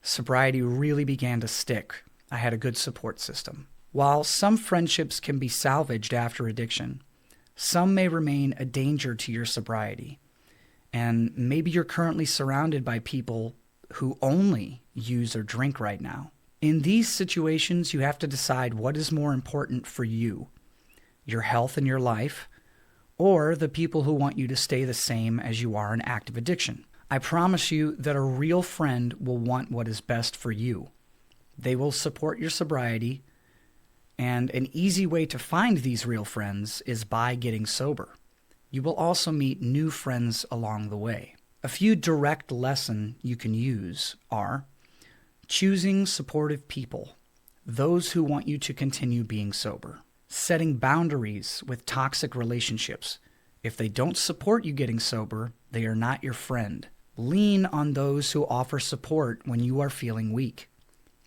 A: sobriety really began to stick. I had a good support system. While some friendships can be salvaged after addiction, some may remain a danger to your sobriety. And maybe you're currently surrounded by people who only use or drink right now. In these situations, you have to decide what is more important for you, your health and your life, or the people who want you to stay the same as you are in active addiction. I promise you that a real friend will want what is best for you. They will support your sobriety, and an easy way to find these real friends is by getting sober. You will also meet new friends along the way. A few direct lessons you can use are choosing supportive people, those who want you to continue being sober. Setting boundaries with toxic relationships. If they don't support you getting sober, they are not your friend. Lean on those who offer support when you are feeling weak.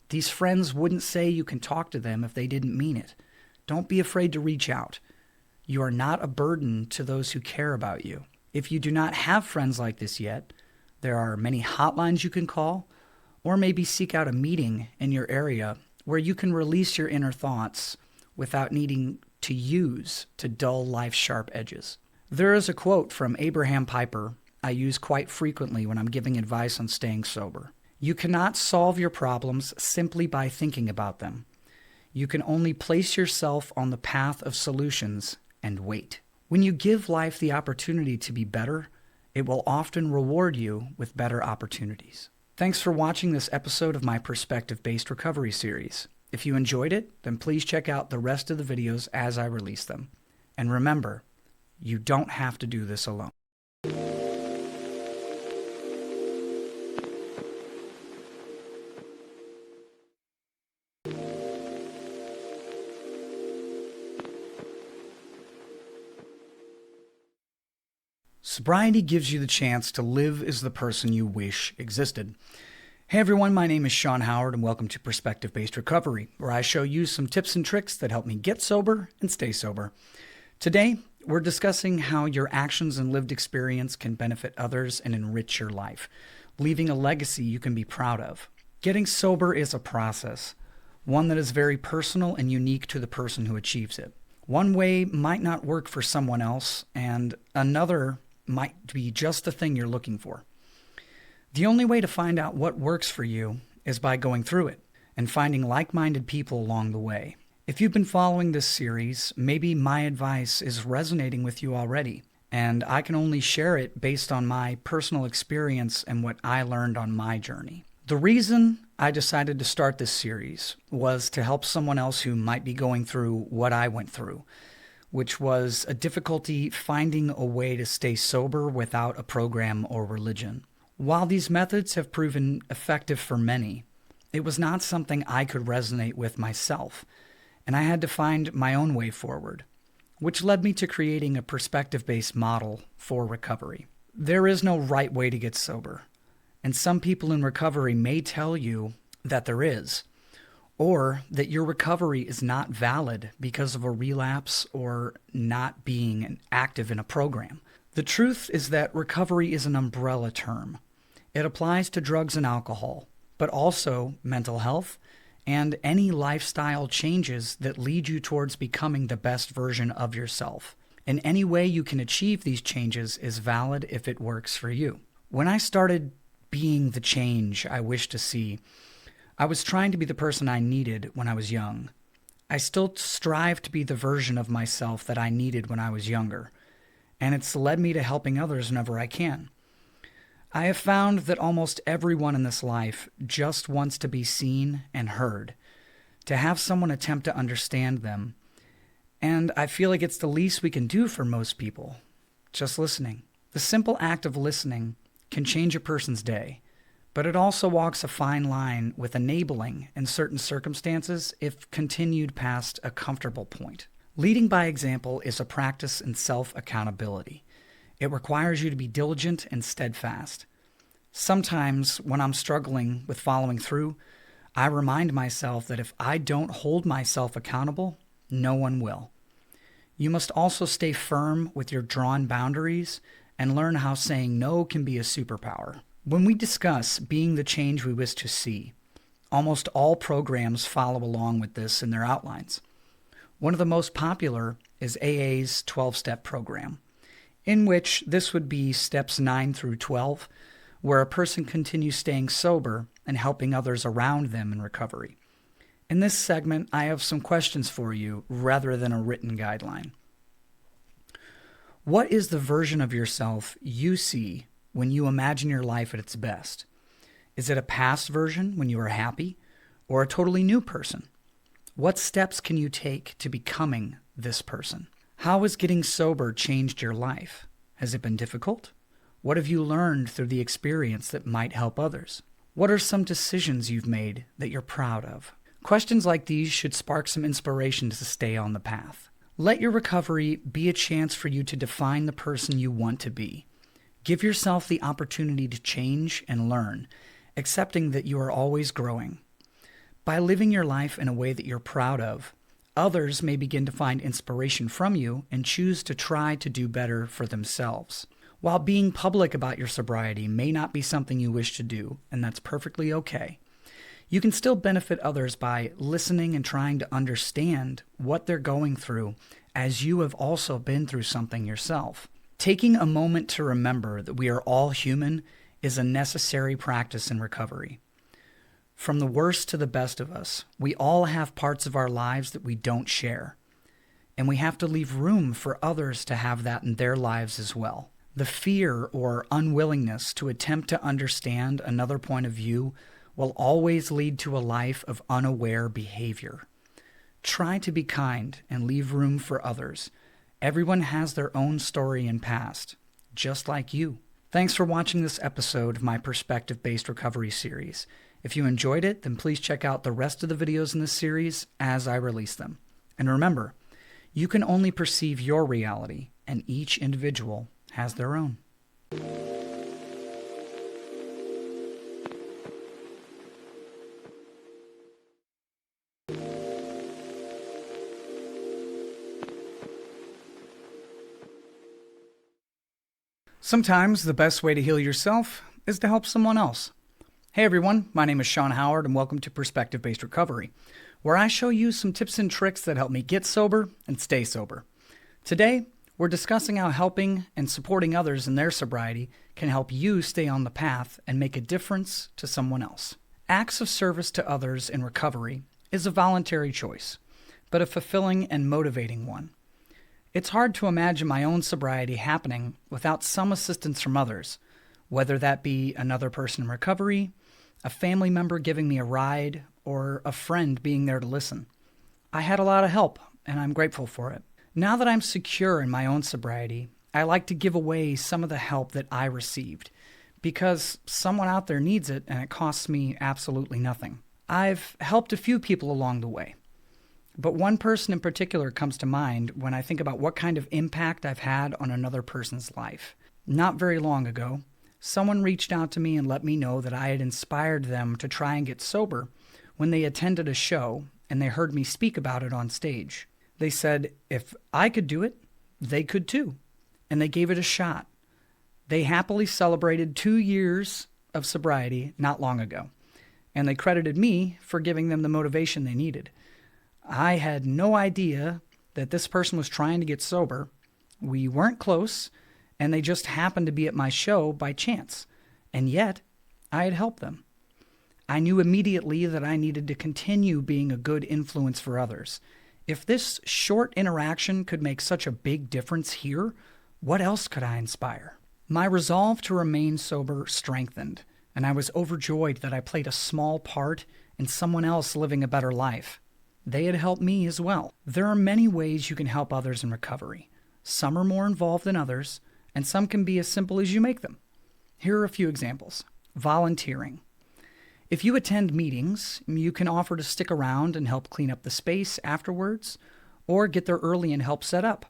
A: These friends wouldn't say you can talk to them if they didn't mean it. Don't be afraid to reach out. You are not a burden to those who care about you. If you do not have friends like this yet, there are many hotlines you can call, or maybe seek out a meeting in your area where you can release your inner thoughts without needing to use to dull life's sharp edges. There is a quote from Abraham Piper I use quite frequently when I'm giving advice on staying sober. You cannot solve your problems simply by thinking about them. You can only place yourself on the path of solutions and wait. When you give life the opportunity to be better, it will often reward you with better opportunities. Thanks for watching this episode of my Perspective-Based Recovery series. If you enjoyed it, then please check out the rest of the videos as I release them. And remember, you don't have to do this alone. Sobriety gives you the chance to live as the person you wish existed. Hey everyone, my name is Sean Howard and welcome to Perspective-Based Recovery, where I show you some tips and tricks that help me get sober and stay sober. Today, we're discussing how your actions and lived experience can benefit others and enrich your life, leaving a legacy you can be proud of. Getting sober is a process, one that is very personal and unique to the person who achieves it. One way might not work for someone else, and another might be just the thing you're looking for. The only way to find out what works for you is by going through it and finding like-minded people along the way. If you've been following this series, maybe my advice is resonating with you already, and I can only share it based on my personal experience and what I learned on my journey. The reason I decided to start this series was to help someone else who might be going through what I went through, which was a difficulty finding a way to stay sober without a program or religion. While these methods have proven effective for many, it was not something I could resonate with myself, and I had to find my own way forward, which led me to creating a perspective-based model for recovery. There is no right way to get sober, and some people in recovery may tell you that there is, or that your recovery is not valid because of a relapse or not being active in a program. The truth is that recovery is an umbrella term. It applies to drugs and alcohol, but also mental health and any lifestyle changes that lead you towards becoming the best version of yourself. And any way you can achieve these changes is valid if it works for you. When I started being the change I wish to see, I was trying to be the person I needed when I was young. I still strive to be the version of myself that I needed when I was younger, and it's led me to helping others whenever I can. I have found that almost everyone in this life just wants to be seen and heard, to have someone attempt to understand them, and I feel like it's the least we can do for most people, just listening. The simple act of listening can change a person's day, but it also walks a fine line with enabling in certain circumstances if continued past a comfortable point. Leading by example is a practice in self-accountability. It requires you to be diligent and steadfast. Sometimes, when I'm struggling with following through, I remind myself that if I don't hold myself accountable, no one will. You must also stay firm with your drawn boundaries and learn how saying no can be a superpower. When we discuss being the change we wish to see, almost all programs follow along with this in their outlines. One of the most popular is AA's 12-step program, in which this would be steps 9 through 12, where a person continues staying sober and helping others around them in recovery. In this segment, I have some questions for you rather than a written guideline. What is the version of yourself you see when you imagine your life at its best? Is it a past version when you are happy, or a totally new person? What steps can you take to becoming this person? How has getting sober changed your life? Has it been difficult? What have you learned through the experience that might help others? What are some decisions you've made that you're proud of? Questions like these should spark some inspiration to stay on the path. Let your recovery be a chance for you to define the person you want to be. Give yourself the opportunity to change and learn, accepting that you are always growing. By living your life in a way that you're proud of, others may begin to find inspiration from you and choose to try to do better for themselves. While being public about your sobriety may not be something you wish to do, and that's perfectly okay, you can still benefit others by listening and trying to understand what they're going through, as you have also been through something yourself. Taking a moment to remember that we are all human is a necessary practice in recovery. From the worst to the best of us, we all have parts of our lives that we don't share, and we have to leave room for others to have that in their lives as well. The fear or unwillingness to attempt to understand another point of view will always lead to a life of unaware behavior. Try to be kind and leave room for others. Everyone has their own story and past, just like you. Thanks for watching this episode of my Perspective-Based Recovery series. If you enjoyed it, then please check out the rest of the videos in this series as I release them. And remember, you can only perceive your reality, and each individual has their own. Sometimes the best way to heal yourself is to help someone else. Hey everyone, my name is Sean Howard and welcome to Perspective-Based Recovery, where I show you some tips and tricks that help me get sober and stay sober. Today, we're discussing how helping and supporting others in their sobriety can help you stay on the path and make a difference to someone else. Acts of service to others in recovery is a voluntary choice, but a fulfilling and motivating one. It's hard to imagine my own sobriety happening without some assistance from others, whether that be another person in recovery, a family member giving me a ride, or a friend being there to listen. I had a lot of help, and I'm grateful for it. Now that I'm secure in my own sobriety, I like to give away some of the help that I received, because someone out there needs it and it costs me absolutely nothing. I've helped a few people along the way, but one person in particular comes to mind when I think about what kind of impact I've had on another person's life. Not very long ago, someone reached out to me and let me know that I had inspired them to try and get sober when they attended a show and they heard me speak about it on stage. They said if I could do it, they could too, and they gave it a shot. They happily celebrated 2 years of sobriety not long ago, and they credited me for giving them the motivation they needed. I had no idea that this person was trying to get sober. We weren't close, and they just happened to be at my show by chance. And yet, I had helped them. I knew immediately that I needed to continue being a good influence for others. If this short interaction could make such a big difference here, what else could I inspire? My resolve to remain sober strengthened, and I was overjoyed that I played a small part in someone else living a better life. They had helped me as well. There are many ways you can help others in recovery. Some are more involved than others, and some can be as simple as you make them. Here are a few examples. Volunteering. If you attend meetings, you can offer to stick around and help clean up the space afterwards, or get there early and help set up.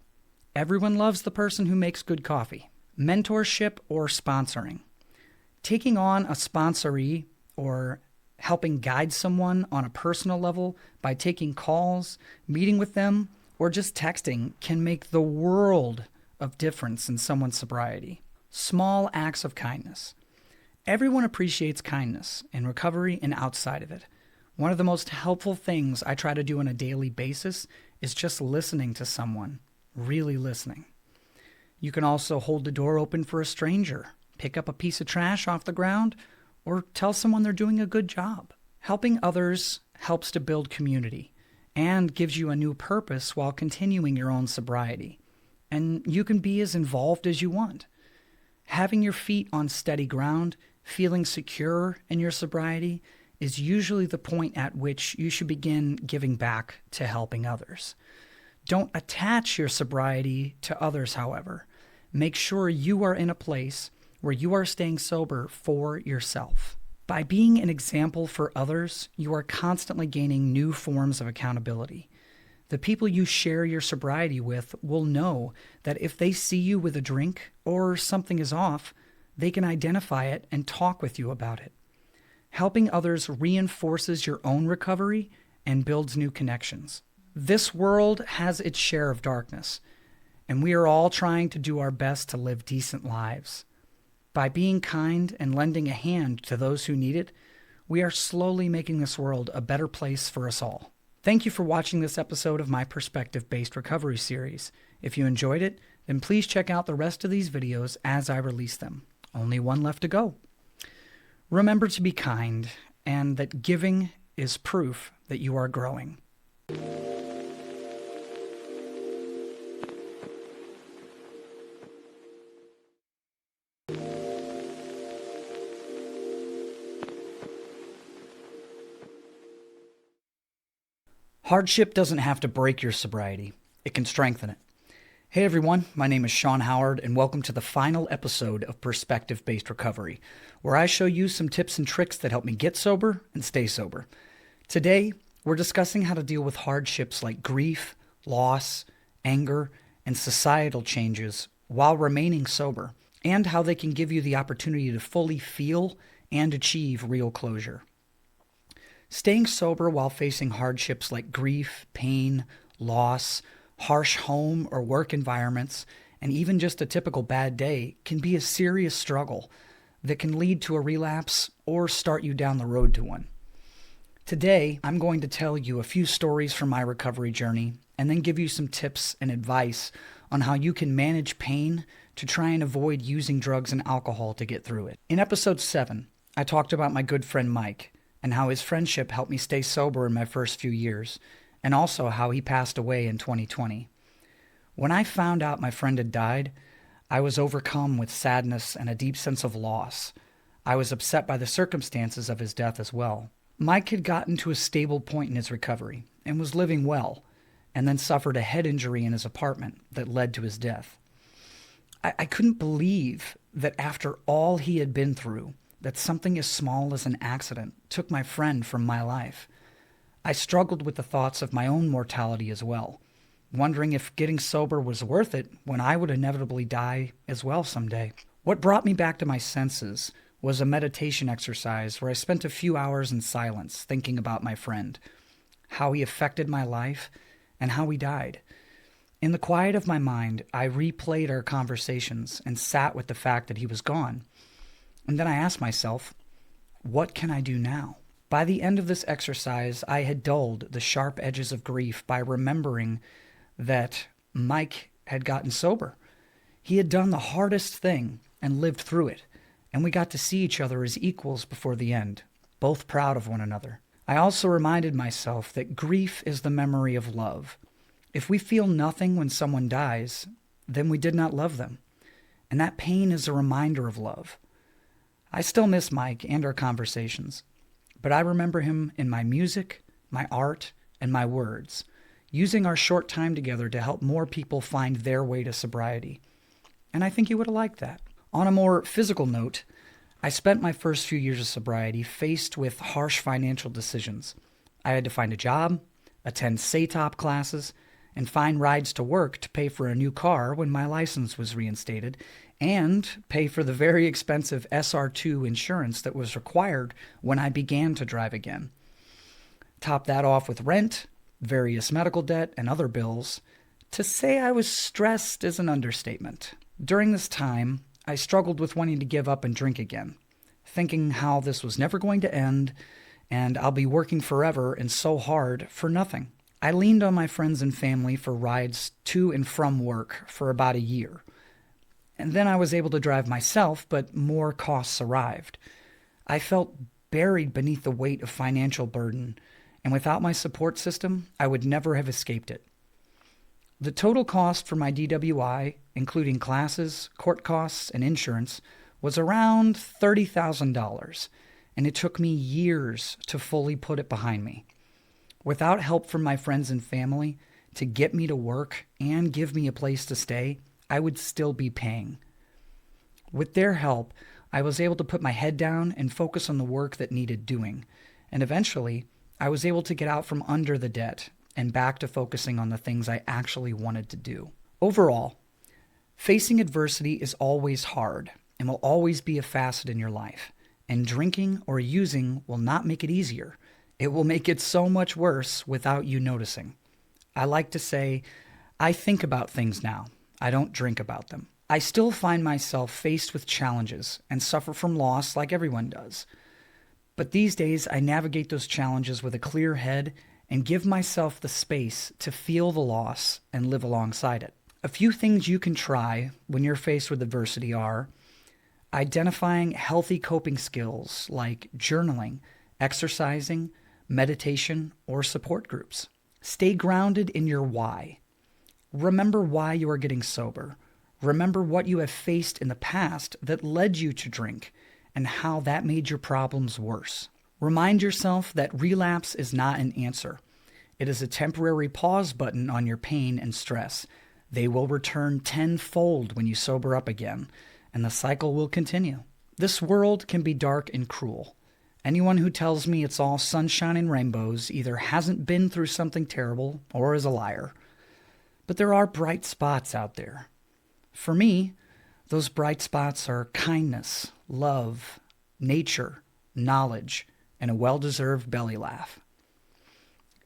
A: Everyone loves the person who makes good coffee. Mentorship or sponsoring. Taking on a sponsoree or helping guide someone on a personal level by taking calls, meeting with them, or just texting can make the world of difference in someone's sobriety. Small acts of kindness. Everyone appreciates kindness in recovery and outside of it. One of the most helpful things I try to do on a daily basis is just listening to someone, really listening. You can also hold the door open for a stranger, pick up a piece of trash off the ground, or tell someone they're doing a good job. Helping others helps to build community and gives you a new purpose while continuing your own sobriety. And you can be as involved as you want. Having your feet on steady ground, feeling secure in your sobriety, is usually the point at which you should begin giving back to helping others. Don't attach your sobriety to others, however. Make sure you are in a place where you are staying sober for yourself. By being an example for others, you are constantly gaining new forms of accountability. The people you share your sobriety with will know that if they see you with a drink or something is off, they can identify it and talk with you about it. Helping others reinforces your own recovery and builds new connections. This world has its share of darkness, and we are all trying to do our best to live decent lives. By being kind and lending a hand to those who need it, we are slowly making this world a better place for us all. Thank you for watching this episode of my Perspective-Based Recovery series. If you enjoyed it, then please check out the rest of these videos as I release them. Only one left to go. Remember to be kind, and that giving is proof that you are growing. Hardship doesn't have to break your sobriety. It can strengthen it. Hey everyone, my name is Sean Howard, and welcome to the final episode of Perspective-Based Recovery, where I show you some tips and tricks that help me get sober and stay sober. Today, we're discussing how to deal with hardships like grief, loss, anger, and societal changes while remaining sober, and how they can give you the opportunity to fully feel and achieve real closure. Staying sober while facing hardships like grief, pain, loss, harsh home or work environments, and even just a typical bad day can be a serious struggle that can lead to a relapse or start you down the road to one. Today, I'm going to tell you a few stories from my recovery journey and then give you some tips and advice on how you can manage pain to try and avoid using drugs and alcohol to get through it. In episode 7, I talked about my good friend Mike and how his friendship helped me stay sober in my first few years, and also how he passed away in 2020. When I found out my friend had died, I was overcome with sadness and a deep sense of loss. I was upset by the circumstances of his death as well. Mike had gotten to a stable point in his recovery and was living well, and then suffered a head injury in his apartment that led to his death. I couldn't believe that after all he had been through, that something as small as an accident took my friend from my life. I struggled with the thoughts of my own mortality as well, wondering if getting sober was worth it when I would inevitably die as well someday. What brought me back to my senses was a meditation exercise where I spent a few hours in silence thinking about my friend, how he affected my life, and how he died. In the quiet of my mind, I replayed our conversations and sat with the fact that he was gone. And then I asked myself, what can I do now? By the end of this exercise, I had dulled the sharp edges of grief by remembering that Mike had gotten sober. He had done the hardest thing and lived through it, and we got to see each other as equals before the end, both proud of one another. I also reminded myself that grief is the memory of love. If we feel nothing when someone dies, then we did not love them, and that pain is a reminder of love. I still miss Mike and our conversations, but I remember him in my music, my art, and my words, using our short time together to help more people find their way to sobriety. And I think he would have liked that. On a more physical note, I spent my first few years of sobriety faced with harsh financial decisions. I had to find a job, attend SATOP classes, and find rides to work to pay for a new car when my license was reinstated, and pay for the very expensive SR2 insurance that was required when I began to drive again. Top that off with rent, various medical debt, and other bills. To say I was stressed is an understatement. During this time, I struggled with wanting to give up and drink again, thinking how this was never going to end, and I'll be working forever and so hard for nothing. I leaned on my friends and family for rides to and from work for about a year. And then I was able to drive myself, but more costs arrived. I felt buried beneath the weight of financial burden, and without my support system, I would never have escaped it. The total cost for my DWI, including classes, court costs, and insurance, was around $30,000, and it took me years to fully put it behind me. Without help from my friends and family to get me to work and give me a place to stay, I would still be paying. With their help, I was able to put my head down and focus on the work that needed doing, and eventually, I was able to get out from under the debt and back to focusing on the things I actually wanted to do. Overall, facing adversity is always hard and will always be a facet in your life, and drinking or using will not make it easier. It will make it so much worse without you noticing. I like to say, I think about things now. I don't drink about them. I still find myself faced with challenges and suffer from loss like everyone does. But these days, I navigate those challenges with a clear head and give myself the space to feel the loss and live alongside it. A few things you can try when you're faced with adversity are identifying healthy coping skills like journaling, exercising, meditation, or support groups. Stay grounded in your why. Remember why you are getting sober. Remember what you have faced in the past that led you to drink and how that made your problems worse. Remind yourself that relapse is not an answer. It is a temporary pause button on your pain and stress. They will return tenfold when you sober up again, and the cycle will continue. This world can be dark and cruel. Anyone who tells me it's all sunshine and rainbows either hasn't been through something terrible or is a liar. But there are bright spots out there. For me, those bright spots are kindness, love, nature, knowledge, and a well-deserved belly laugh.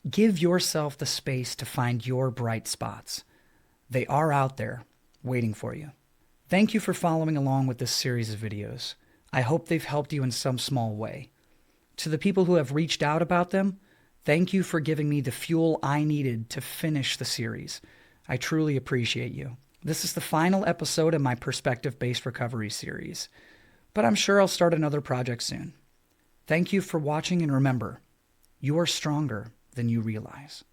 A: Give yourself the space to find your bright spots. They are out there, waiting for you. Thank you for following along with this series of videos. I hope they've helped you in some small way. To the people who have reached out about them, thank you for giving me the fuel I needed to finish the series. I truly appreciate you. This is the final episode of my perspective-based recovery series, but I'm sure I'll start another project soon. Thank you for watching, and remember, you are stronger than you realize.